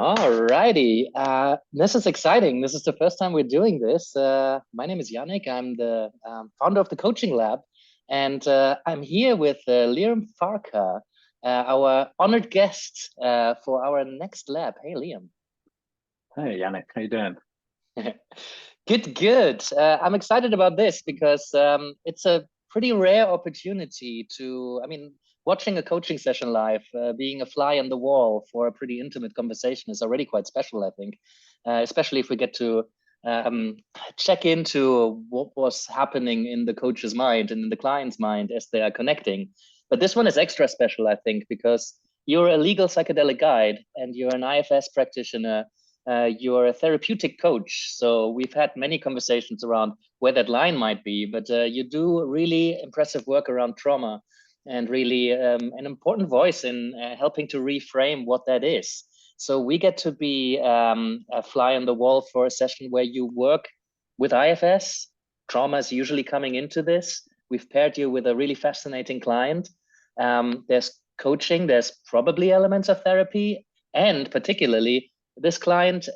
All righty. This is exciting. This is the first time we're doing this. My name is Yannick. I'm the founder of the coaching lab, and I'm here with Liam Farquhar, our honored guest for our next lab. Hey, Liam. Hey, Yannick. How you doing? Good, good. I'm excited about this because it's a pretty rare opportunity to, watching a coaching session live, being a fly on the wall for a pretty intimate conversation is already quite special, I think, especially if we get to check into what was happening in the coach's mind and in the client's mind as they are connecting. But this one is extra special, I think, because you're a legal psychedelic guide and you're an IFS practitioner. You're a therapeutic coach. So we've had many conversations around where that line might be, but you do really impressive work around trauma and really an important voice in helping to reframe what that is. So we get to be a fly on the wall for a session where you work with IFS. Trauma is usually coming into this. We've paired you with a really fascinating client. There's coaching, there's probably elements of therapy, and particularly this client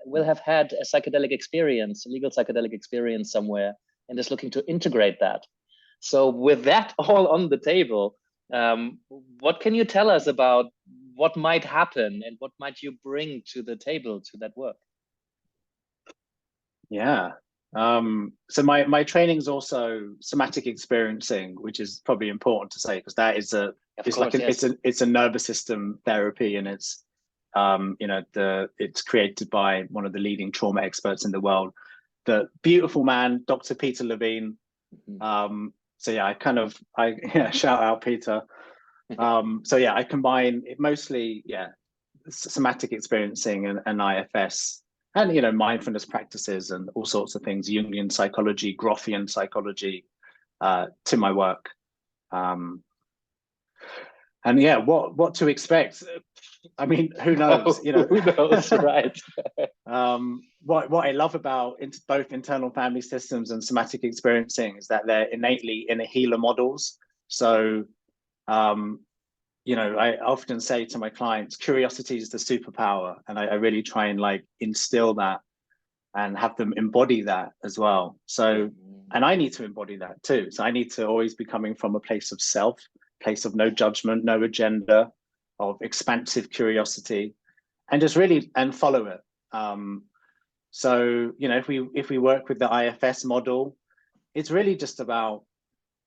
will have had a psychedelic experience, a legal psychedelic experience somewhere, and is looking to integrate that. So with that all on the table, what can you tell us about what might happen and what might you bring to the table to that work? Yeah. So my training is also somatic experiencing, which is probably important to say because that is it's a nervous system therapy, and it's it's created by one of the leading trauma experts in the world, the beautiful man, Dr. Peter Levine. So yeah, shout out Peter. So yeah, I combine it mostly, somatic experiencing and IFS, and mindfulness practices and all sorts of things, Jungian psychology, Grothian psychology, to my work. And yeah, what to expect? I mean, who knows? Who knows, right? What I love about both internal family systems and somatic experiencing is that they're innately inner healer models. So, I often say to my clients, curiosity is the superpower, and I really try and instill that and have them embody that as well. So, and I need to embody that too. So I need to always be coming from a place of self, place of no judgment, no agenda, of expansive curiosity, and just really follow it. So if we work with the IFS model, it's really just about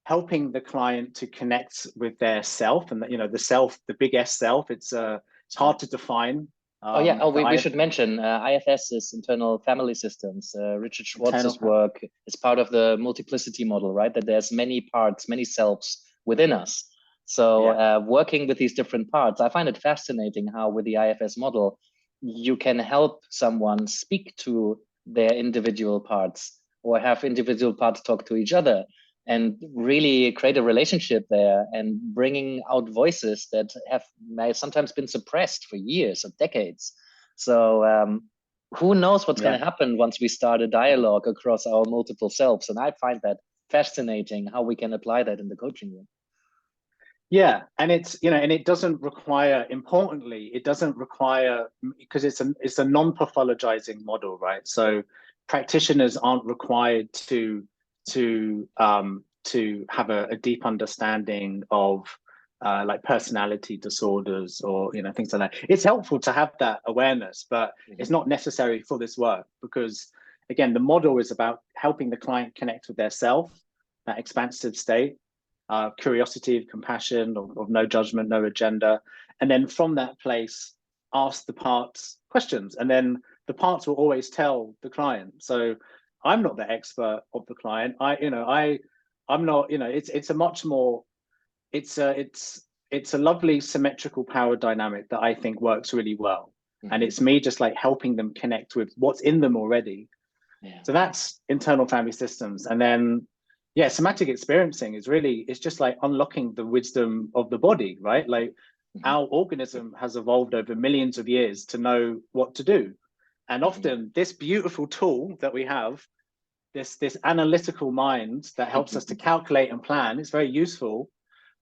helping the client to connect with their self, and the self, the big S self. It's hard to define. We should mention IFS is internal family systems. Richard Schwartz's work is part of the multiplicity model, right? That there's many parts, many selves within us. So working with these different parts, I find it fascinating how with the IFS model, you can help someone speak to their individual parts or have individual parts talk to each other and really create a relationship there and bringing out voices that may have sometimes been suppressed for years or decades. So who knows what's going to happen once we start a dialogue across our multiple selves. And I find that fascinating how we can apply that in the coaching room. Yeah, and it's and it doesn't require, importantly, it doesn't require, because it's a non-pathologizing model, right? So practitioners aren't required to have a deep understanding of personality disorders or things like that. It's helpful to have that awareness, but it's not necessary for this work because, again, the model is about helping the client connect with their self, that expansive state. Curiosity, compassion, of no judgment, no agenda. And then from that place, ask the parts questions. And then the parts will always tell the client. So I'm not the expert of the client. I'm not, it's a much more, it's a lovely symmetrical power dynamic that I think works really well. And it's me just helping them connect with what's in them already. Yeah. So that's internal family systems. And then somatic experiencing is really, it's just unlocking the wisdom of the body, right? Our organism has evolved over millions of years to know what to do. And often this beautiful tool that we have, this analytical mind that helps us to calculate and plan, is very useful,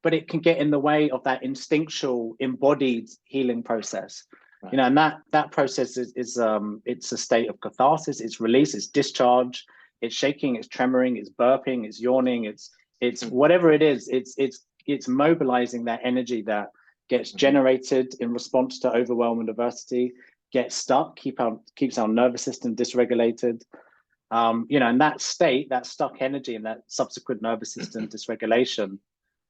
but it can get in the way of that instinctual embodied healing process. Right. You know, and that process is it's a state of catharsis, it's release, it's discharge, it's shaking, it's tremoring, it's burping, it's yawning, it's whatever it is, it's mobilizing that energy that gets generated in response to overwhelm and adversity, gets stuck, keeps our nervous system dysregulated. You know, and that state, that stuck energy and that subsequent nervous system dysregulation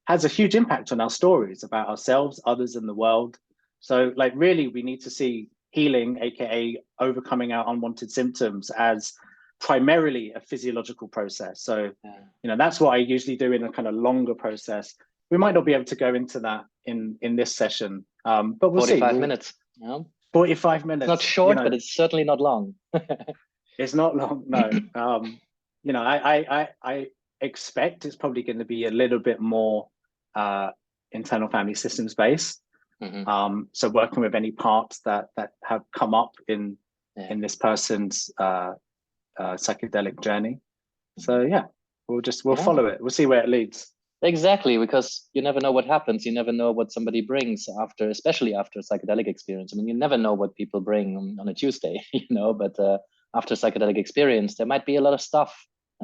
has a huge impact on our stories about ourselves, others, in the world. So, like, really, we need to see healing, aka overcoming our unwanted symptoms, as primarily a physiological process. So, you know, that's what I usually do in a kind of longer process. We might not be able to go into that in this session, but we'll see. 45 minutes. Yeah. 45 minutes. It's not short, you know, but it's certainly not long. It's not long, no. You know, I expect it's probably going to be a little bit more internal family systems based. So working with any parts that have come up in this person's psychedelic journey. So yeah, we'll follow it. We'll see where it leads. Exactly, because you never know what happens. You never know what somebody brings after, especially after a psychedelic experience. I mean, you never know what people bring on a Tuesday, you know, but after psychedelic experience, there might be a lot of stuff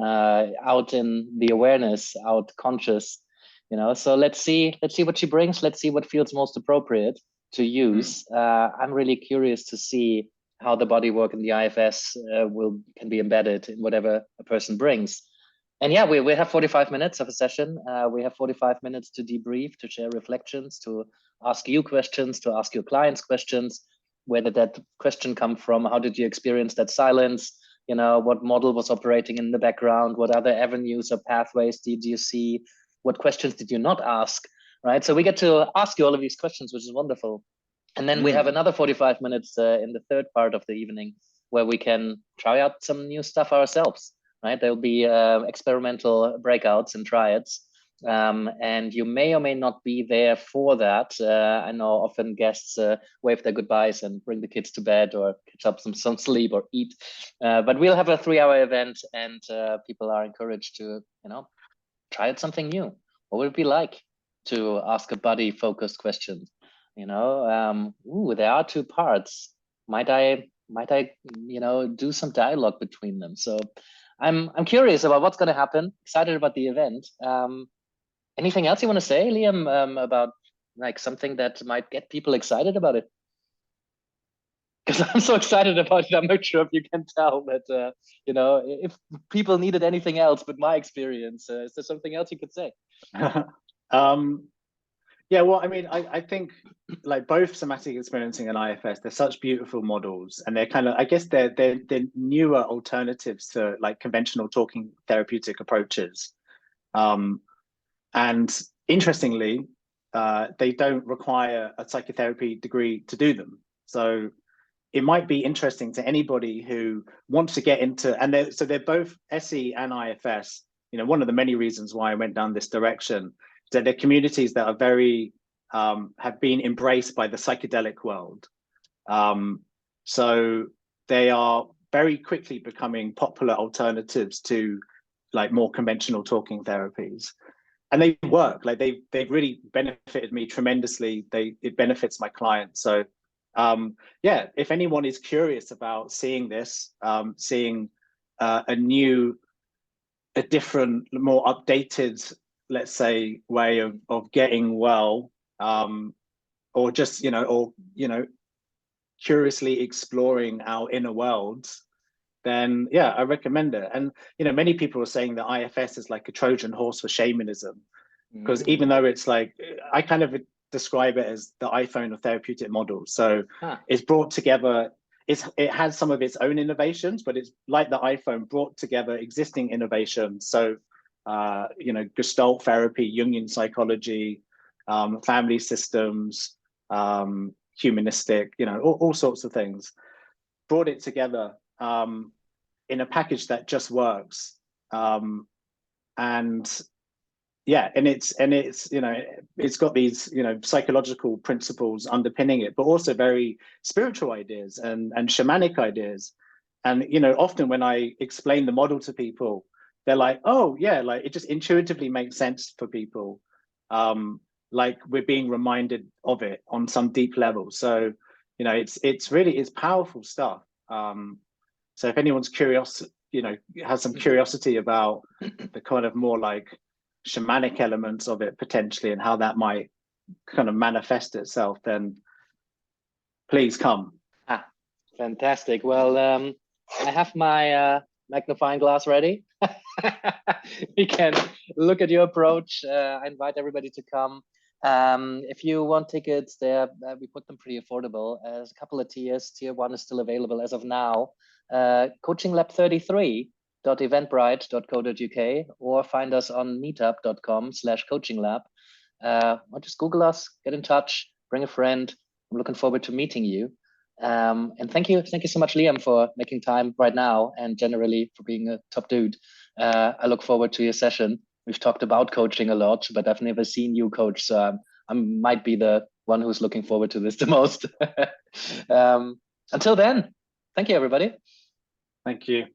out in the awareness, out conscious, you know. So let's see what she brings. Let's see what feels most appropriate to use. I'm really curious to see how the body work and the IFS can be embedded in whatever a person brings. And yeah, we have 45 minutes of a session. We have 45 minutes to debrief, to share reflections, to ask you questions, to ask your clients questions. Where did that question come from? How did you experience that silence? You know, what model was operating in the background? What other avenues or pathways did you see? What questions did you not ask? Right. So we get to ask you all of these questions, which is wonderful. And then we have another 45 minutes in the third part of the evening where we can try out some new stuff ourselves. Right, there'll be experimental breakouts and triads, and you may or may not be there for that. I know often guests wave their goodbyes and bring the kids to bed or catch up some sleep or eat. But we'll have a 3-hour event, and people are encouraged to, you know, try out something new. What would it be like to ask a body-focused question? You know, there are 2 parts. Might I, you know, do some dialogue between them? So I'm curious about what's going to happen. Excited about the event. Anything else you want to say, Liam, about like something that might get people excited about it? Because I'm so excited about it. I'm not sure if you can tell, but you know, if people needed anything else but my experience, is there something else you could say? Yeah, well, I mean, I think like both somatic experiencing and IFS, they're such beautiful models, and they're kind of, I guess they're newer alternatives to like conventional talking therapeutic approaches. And interestingly, they don't require a psychotherapy degree to do them. So it might be interesting to anybody who wants to get into, and they're both SE and IFS. You know, one of the many reasons why I went down this direction. So they're communities that are very have been embraced by the psychedelic world. So they are very quickly becoming popular alternatives to like more conventional talking therapies. And they work, like they've really benefited me tremendously. It benefits my clients. So yeah, if anyone is curious about seeing this, seeing a different, more updated, let's say, way of getting well, or just, you know, curiously exploring our inner worlds, then yeah, I recommend it. And, you know, many people are saying that IFS is like a Trojan horse for shamanism, because even though it's like, I kind of describe it as the iPhone of therapeutic models. So it's brought together, it has some of its own innovations, but it's like the iPhone brought together existing innovations. So you know, Gestalt therapy, Jungian psychology, family systems, humanistic, you know, all sorts of things, brought it together in a package that just works. And yeah, and it's you know, it's got these, you know, psychological principles underpinning it, but also very spiritual ideas and shamanic ideas. And, you know, often when I explain the model to people, they're like, oh yeah, like it just intuitively makes sense for people. Like we're being reminded of it on some deep level. So you know, it's powerful stuff. So if anyone's curious, you know, has some curiosity about the kind of more like shamanic elements of it potentially and how that might kind of manifest itself, then please come. Fantastic. Well, I have my magnifying glass ready. We can look at your approach. I invite everybody to come. If you want tickets, there we put them pretty affordable. There's a couple of tiers. Tier 1 is still available as of now. coachinglab33.eventbrite.co.uk, or find us on meetup.com/coachinglab. Or just Google us, get in touch, bring a friend. I'm looking forward to meeting you. And thank you so much, Liam, for making time right now, and generally for being a top dude. I look forward to your session. We've talked about coaching a lot, but I've never seen you coach, so I might be the one who's looking forward to this the most. Until then, thank you, everybody. Thank you.